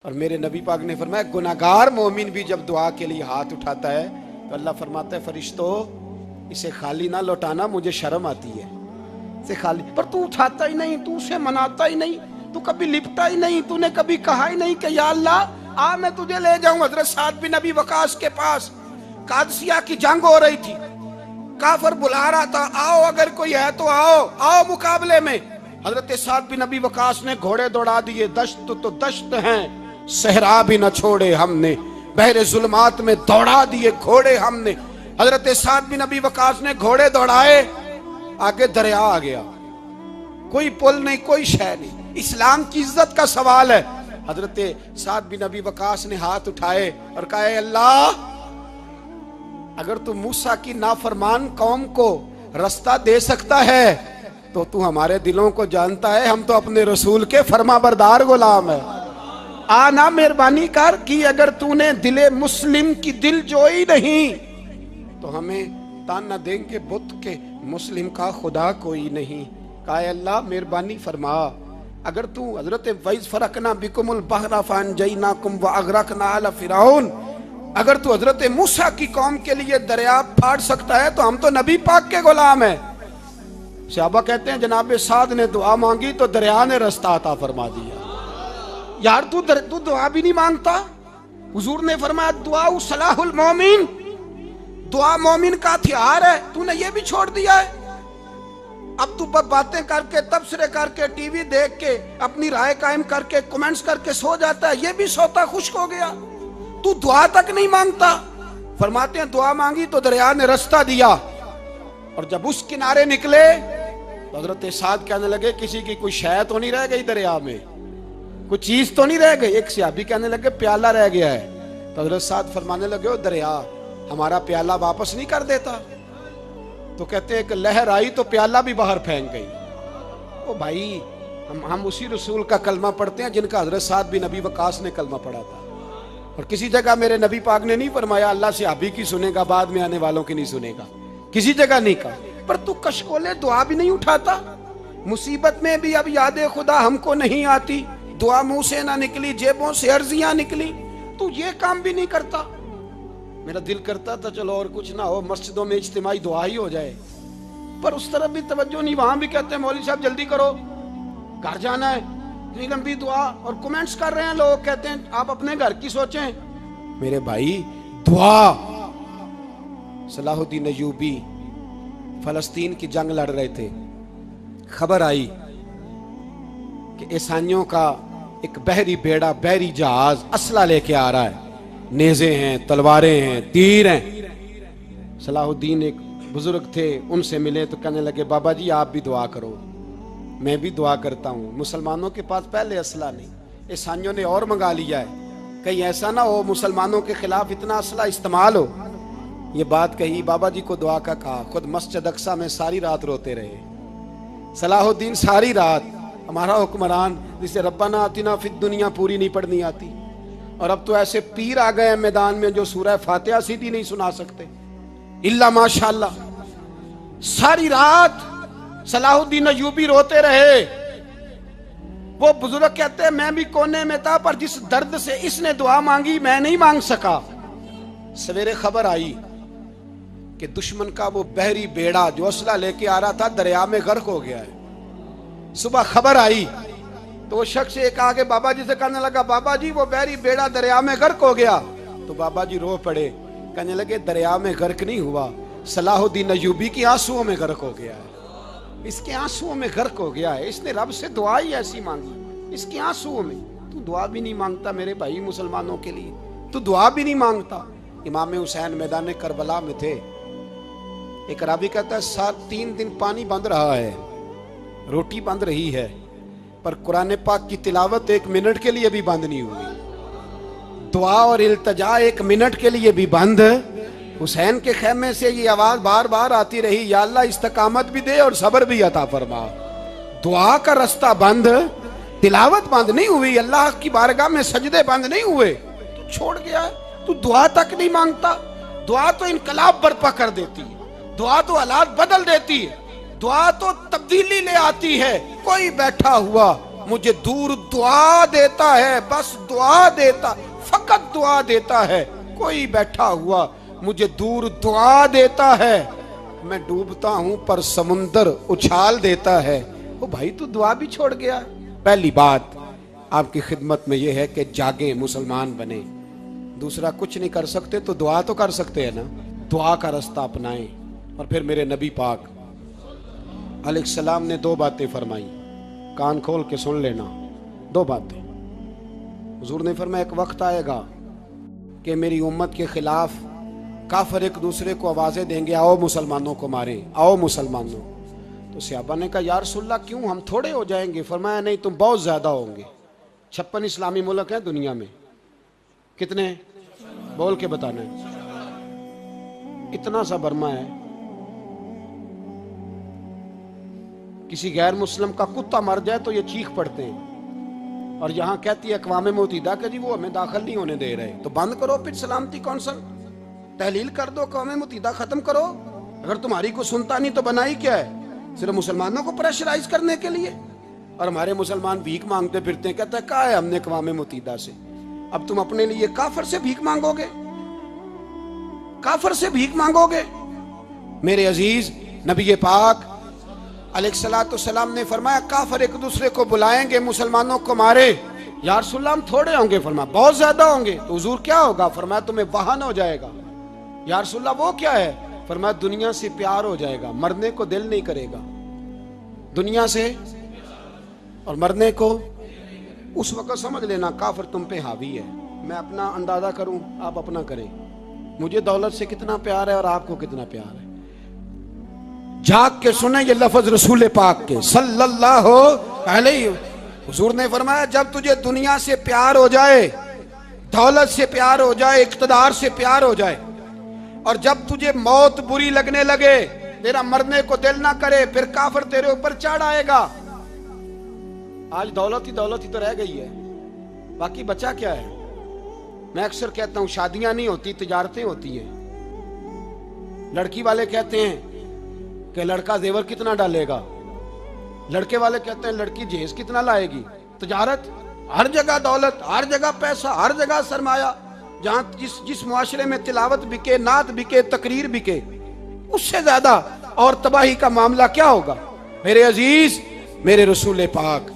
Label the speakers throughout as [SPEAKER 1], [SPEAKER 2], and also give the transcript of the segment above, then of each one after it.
[SPEAKER 1] اور میرے نبی پاک نے فرمایا گناہگار مومن بھی جب دعا کے لیے ہاتھ اٹھاتا ہے تو اللہ فرماتا ہے فرشتوں اسے خالی نہ لوٹانا، مجھے شرم آتی ہے اسے خالی۔ پر تو اٹھاتا ہی نہیں، تو اسے مناتا ہی نہیں، تو کبھی لپٹا ہی نہیں، تو نے کبھی کہا ہی نہیں کہ یا اللہ آ میں تجھے لے جاؤں۔ حضرت سعد بن ابی وقاص کے پاس قادسیہ کی جنگ ہو رہی تھی، کافر بلا رہا تھا آؤ اگر کوئی ہے تو آؤ آؤ مقابلے میں۔ حضرت سعد بن ابی وقاص نے گھوڑے دوڑا دیے، دشت تو دشت ہیں صحرا بھی نہ چھوڑے ہم نے، بحر ظلمات میں دوڑا دیے گھوڑے ہم نے۔ حضرت سعد بن ابی وقاص نے گھوڑے دوڑائے، آگے دریا آ گیا، کوئی پل نہیں کوئی شے نہیں، اسلام کی عزت کا سوال ہے۔ حضرت سعد بن ابی وقاص نے ہاتھ اٹھائے اور کہا اے اللہ اگر تو موسیٰ کی نافرمان قوم کو رستہ دے سکتا ہے تو تو ہمارے دلوں کو جانتا ہے، ہم تو اپنے رسول کے فرما بردار غلام ہیں۔ آنا مہربانی کر کی اگر تو نے دل مسلم کی دل جوئی نہیں تو ہمیں تانا دیں گے بت کے مسلم کا خدا کوئی نہیں۔ کہا اے اللہ مہربانی فرما اگر تو حضرت وَإِذْ فَرَقْنَا بِكُمُ الْبَحْرَ فَأَنْجَيْنَاكُمْ وَأَغْرَقْنَا آلَ فِرْعَوْنَ، اگر تو حضرت موسیٰ کی قوم کے لیے دریا پھاڑ سکتا ہے تو ہم تو نبی پاک کے غلام ہیں۔ صحابہ کہتے ہیں جناب سعد نے دعا مانگی تو دریا نے رستہ عطا فرما دیا۔ یار تو دعا بھی نہیں مانگتا؟ حضور نے فرمایا دعا صلاح المومن، دعا مومن کا ہتھیار ہے، تو نے یہ بھی چھوڑ دیا ہے۔ اب تو باتیں کر کے تبصرے کر کے ٹی وی دیکھ کے اپنی رائے قائم کر کے کمنٹس کر کے سو جاتا ہے، یہ بھی سوتا خشک ہو گیا، تو دعا تک نہیں مانگتا۔ فرماتے ہیں دعا مانگی تو دریا نے رستہ دیا، اور جب اس کنارے نکلے تو حضرت سعد کہنے لگے کسی کی کوئی شے تو نہیں رہ گئی دریا میں، کوئی چیز تو نہیں رہ گئی۔ ایک صحابی کہنے لگے پیالہ رہ گیا ہے، تو حضرت سعد فرمانے لگے او دریا ہمارا پیالہ واپس نہیں کر دیتا؟ تو کہتے ہیں کہ لہر آئی تو پیالہ بھی باہر پھینک گئی۔ او بھائی ہم اسی رسول کا کلمہ پڑھتے ہیں جن کا حضرت سعد بن ابی وقاص نے کلمہ پڑھا تھا، اور کسی جگہ میرے نبی پاک نے نہیں فرمایا اللہ صحابی کی سنے گا بعد میں آنے والوں کی نہیں سنے گا، کسی جگہ نہیں کہا۔ پر تو کشکولے دعا بھی نہیں اٹھاتا، مصیبت میں بھی اب یاد خدا ہم کو نہیں آتی، دعا منہ سے نہ نکلی جیبوں سے عرضیاں نکلی، تو یہ کام بھی نہیں کرتا۔ میرا دل کرتا تھا چلو اور کچھ نہ ہو مسجدوں میں اجتماعی دعا ہی ہو جائے، پر اس طرف بھی توجہ نہیں، وہاں بھی کہتے ہیں مولوی صاحب جلدی کرو گھر جانا ہے، اتنی لمبی دعا، اور کومنٹس کر رہے ہیں لوگ کہتے ہیں آپ اپنے گھر کی سوچیں۔ میرے بھائی دعا، صلاح الدین ایوبی فلسطین کی جنگ لڑ رہے تھے، خبر آئی کہ عیسائیوں کا ایک بحری بیڑا بحری جہاز اسلحہ لے کے آ رہا ہے، نیزے ہیں تلواریں ہیں تیر ہیں۔ صلاح الدین ایک بزرگ تھے ان سے ملے تو کہنے لگے بابا جی آپ بھی دعا کرو۔ میں بھی دعا کرتا ہوں، مسلمانوں کے پاس پہلے اسلحہ نہیں، عیسائیوں نے اور منگا لیا ہے، کہیں ایسا نہ ہو مسلمانوں کے خلاف اتنا اسلحہ استعمال ہو۔ یہ بات کہی، بابا جی کو دعا کا کہا، خود مسجد اقصیٰ میں ساری رات روتے رہے۔ صلاح الدین ساری رات، ہمارا حکمران جسے ربنا آتنا فی الدنیا پوری نہیں پڑھنی آتی، اور اب تو ایسے پیر آ گئے ہیں میدان میں جو سورہ فاتحہ سیدھی نہیں سنا سکتے الا ماشاءاللہ۔ ساری رات صلاح الدین ایوبی روتے رہے۔ وہ بزرگ کہتے ہیں میں بھی کونے میں تھا، پر جس درد سے اس نے دعا مانگی میں نہیں مانگ سکا۔ سویرے خبر آئی کہ دشمن کا وہ بحری بیڑا جو اسلحہ لے کے آ رہا تھا دریا میں غرق ہو گیا ہے۔ صبح خبر آئی تو وہ شخص ایک آگے بابا جی سے کہنے لگا بابا جی وہ بحری بیڑا دریا میں غرق ہو گیا، تو بابا جی رو پڑے، کہنے لگے دریا میں غرق نہیں ہوا، صلاح الدین ایوبی کی آنسوؤں میں غرق ہو گیا ہے، اس کے آنسوؤں میں غرق ہو گیا ہے، اس نے رب سے دعا ہی ایسی مانگی اس کے آنسوؤں میں۔ تو دعا بھی نہیں مانگتا میرے بھائی مسلمانوں کے لیے، تو دعا بھی نہیں مانگتا۔ امام حسین میدان کربلا میں تھے، ایک راوی کہتا ہے 3 دن پانی بند رہا ہے، روٹی بند رہی ہے، پر قرآن پاک کی تلاوت 1 منٹ کے لیے بھی بند نہیں ہوئی، دعا اور التجا 1 منٹ کے لیے بھی بند۔ حسین کے خیمے سے یہ آواز بار بار آتی رہی یا اللہ استقامت بھی دے اور صبر بھی عطا فرما۔ دعا کا رستہ بند، تلاوت بند نہیں ہوئی، اللہ کی بارگاہ میں سجدے بند نہیں ہوئے، تو چھوڑ گیا ہے، تو دعا تک نہیں مانگتا۔ دعا تو انقلاب برپا کر دیتی ہے، دعا تو حالات بدل دیتی ہے، دعا تو تبدیلی لے آتی ہے۔ کوئی بیٹھا ہوا مجھے دور دعا دیتا ہے، بس دعا دیتا، فقط دعا دیتا ہے. کوئی بیٹھا ہوا مجھے دور دعا دیتا ہے، میں ڈوبتا ہوں پر سمندر اچھال دیتا ہے. او بھائی تو دعا بھی چھوڑ گیا. پہلی بات آپ کی خدمت میں یہ ہے کہ جاگیں، مسلمان بنیں. دوسرا کچھ نہیں کر سکتے تو دعا تو کر سکتے ہیں نا، دعا کا رستہ اپنائیں. اور پھر میرے نبی پاک علیہ السلام نے 2 باتیں فرمائی، کان کھول کے سن لینا. 2 باتیں حضور نے فرمایا ایک وقت آئے گا کہ میری امت کے خلاف کافر ایک دوسرے کو آوازیں دیں گے، آؤ مسلمانوں کو ماریں، آؤ مسلمانوں. تو صحابہ نے کہا یا رسول اللہ کیوں، ہم تھوڑے ہو جائیں گے؟ فرمایا نہیں، تم بہت زیادہ ہوں گے. 56 اسلامی ملک ہیں دنیا میں، کتنے بول کے بتانا ہے؟ اتنا سا برما ہے. کسی غیر مسلم کا کتا مر جائے تو یہ چیخ پڑتے ہیں، اور یہاں کہتی ہے اقوام متحدہ کہ جی وہ ہمیں داخل نہیں ہونے دے رہے. تو بند کرو پھر سلامتی کونسل، تحلیل کر دو، اقوام متحدہ ختم کرو. اگر تمہاری کو سنتا نہیں تو بنائی کیا ہے؟ صرف مسلمانوں کو پریشرائز کرنے کے لیے. اور ہمارے مسلمان بھیک مانگتے پھرتے ہیں، کہتا ہے کہا ہے ہم نے اقوام متحدہ سے. اب تم اپنے لیے کافر سے بھیک مانگو گے، کافر سے بھیک مانگو گے؟ میرے عزیز نبی پاک علیہ الصلوۃ والسلام نے فرمایا کافر ایک دوسرے کو بلائیں گے مسلمانوں کو مارے. یا رسول اللہ ہم تھوڑے ہوں گے؟ فرمایا بہت زیادہ ہوں گے. تو حضور کیا ہوگا؟ فرمایا تمہیں وہن ہو جائے گا. یا رسول اللہ وہ کیا ہے؟ فرمایا دنیا سے پیار ہو جائے گا، مرنے کو دل نہیں کرے گا. دنیا سے اور مرنے کو. اس وقت سمجھ لینا کافر تم پہ حاوی ہے. میں اپنا اندازہ کروں، آپ اپنا کریں. مجھے دولت سے کتنا پیار ہے اور آپ کو کتنا پیار ہے. جھاگ کے سنیں یہ لفظ رسول پاک کے صلی اللہ علیہ. حضور نے فرمایا جب تجھے دنیا سے پیار ہو جائے، دولت سے پیار ہو جائے، اقتدار سے پیار ہو جائے، اور جب تجھے موت بری لگنے لگے، تیرا مرنے کو دل نہ کرے، پھر کافر تیرے اوپر چڑھ آئے گا. آج دولت ہی تو رہ گئی ہے، باقی بچا کیا ہے؟ میں اکثر کہتا ہوں شادیاں نہیں ہوتی، تجارتیں ہوتی ہیں. لڑکی والے کہتے ہیں کہ لڑکا زیور کتنا ڈالے گا، لڑکے والے کہتے ہیں لڑکی جہیز کتنا لائے گی. تجارت، ہر جگہ دولت، ہر جگہ پیسہ، ہر جگہ سرمایہ. جہاں جس معاشرے میں تلاوت بکے، نعت بکے، تقریر بکے، اس سے زیادہ اور تباہی کا معاملہ کیا ہوگا؟ میرے عزیز، میرے رسول پاک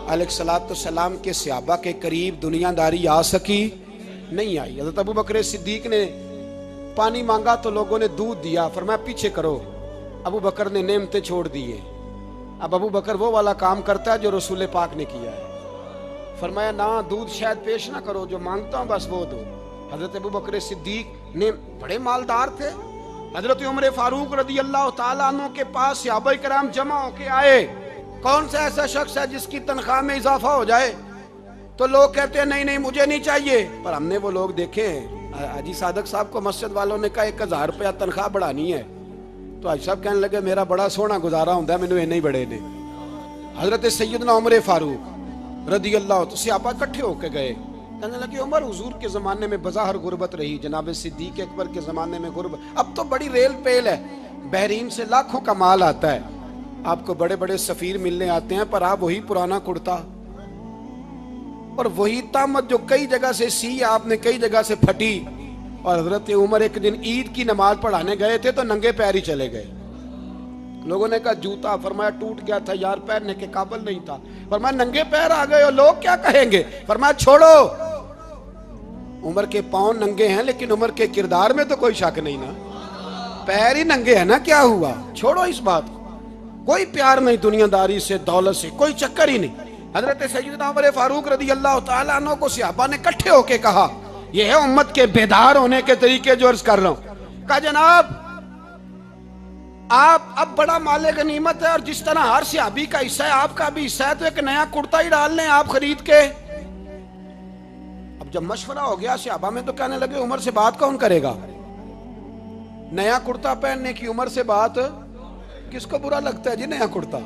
[SPEAKER 1] علیہ الصلوۃ والسلام کے صحابہ کے قریب دنیا داری آ سکی نہیں آئی. حضرت ابو بکر صدیق نے پانی مانگا تو لوگوں نے دودھ دیا، فرمایا پیچھے کرو. ابو بکر نے نعمتیں چھوڑ دیے. اب ابو بکر وہ والا کام کرتا ہے جو رسول پاک نے کیا ہے. فرمایا نہ دودھ شاید پیش نہ کرو، جو مانگتا ہوں بس وہ دو. حضرت ابو بکر صدیق نے بڑے مالدار تھے. حضرت عمر فاروق رضی اللہ تعالیٰ عنہ کے پاس صحابہ کرام جمع ہو کے آئے. کون سا ایسا شخص ہے جس کی تنخواہ میں اضافہ ہو جائے؟ تو لوگ کہتے ہیں نہیں مجھے نہیں چاہیے. پر ہم نے وہ لوگ دیکھے ہیں. حاجی صادق صاحب کو مسجد والوں نے کہا 1000 روپیہ تنخواہ بڑھانی ہے، تو حاج صاحب کہنے لگے میرا بڑا سونا گزارا ہوتا ہے، مینوں نہیں بڑے نے. حضرت سیدنا عمر فاروق رضی اللہ تو صحابہ اکٹھے ہو کے گئے. کہنے لگے عمر حضور کے زمانے میں بظاہر غربت رہی، جناب صدیق اکبر کے زمانے میں غربت، اب تو بڑی ریل پیل ہے، بحرین سے لاکھوں کا مال آتا ہے، آپ کو بڑے بڑے سفیر ملنے آتے ہیں، پر آپ وہی پرانا کرتا اور وہی تامت جو کئی جگہ سے سی آپ نے کئی جگہ سے پھٹی. اور حضرت عمر ایک دن عید کی نماز پڑھانے گئے تھے تو ننگے پیر ہی چلے گئے. لوگوں نے کہا جوتا، فرمایا ٹوٹ گیا تھا یار، پہننے کے قابل نہیں تھا. فرمایا ننگے پیر آ گئے ہو، لوگ کیا کہیں گے؟ فرمایا چھوڑو، عمر کے پاؤں ننگے ہیں لیکن عمر کے کردار میں تو کوئی شک نہیں نا، پیر ہی ننگے ہیں نا، کیا ہوا؟ چھوڑو اس بات کو. کوئی پیار نہیں دنیا داری سے، دولت سے، کوئی چکر ہی نہیں. حضرت سیدنا عمر فاروق رضی اللہ تعالیٰ عنہ کو صحابہ نے اکٹھے ہو کے کہا، یہ ہے امت کے بیدار ہونے کے طریقے جو عرض کر رہا ہوں. کہا جناب آپ اب بڑا مال غنیمت ہے اور جس طرح ہر صحابی کا حصہ ہے آپ کا بھی حصہ ہے، تو ایک نیا کرتا ہی ڈال لیں آپ خرید کے. اب جب مشورہ ہو گیا صحابہ میں تو کہنے لگے عمر سے بات کون کرے گا؟ نیا کرتا پہننے کی عمر سے بات کس کو برا لگتا ہے جی؟ نیا کرتا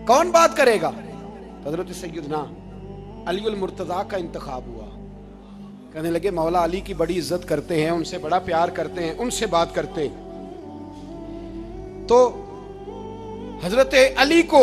[SPEAKER 1] کون بات کرے گا؟ حضرت سیدنا علی المرتضیٰ کا انتخاب ہوا. کہنے لگے مولا علی کی بڑی عزت کرتے ہیں، ان سے بڑا پیار کرتے ہیں، ان سے بات کرتے. تو حضرت علی کو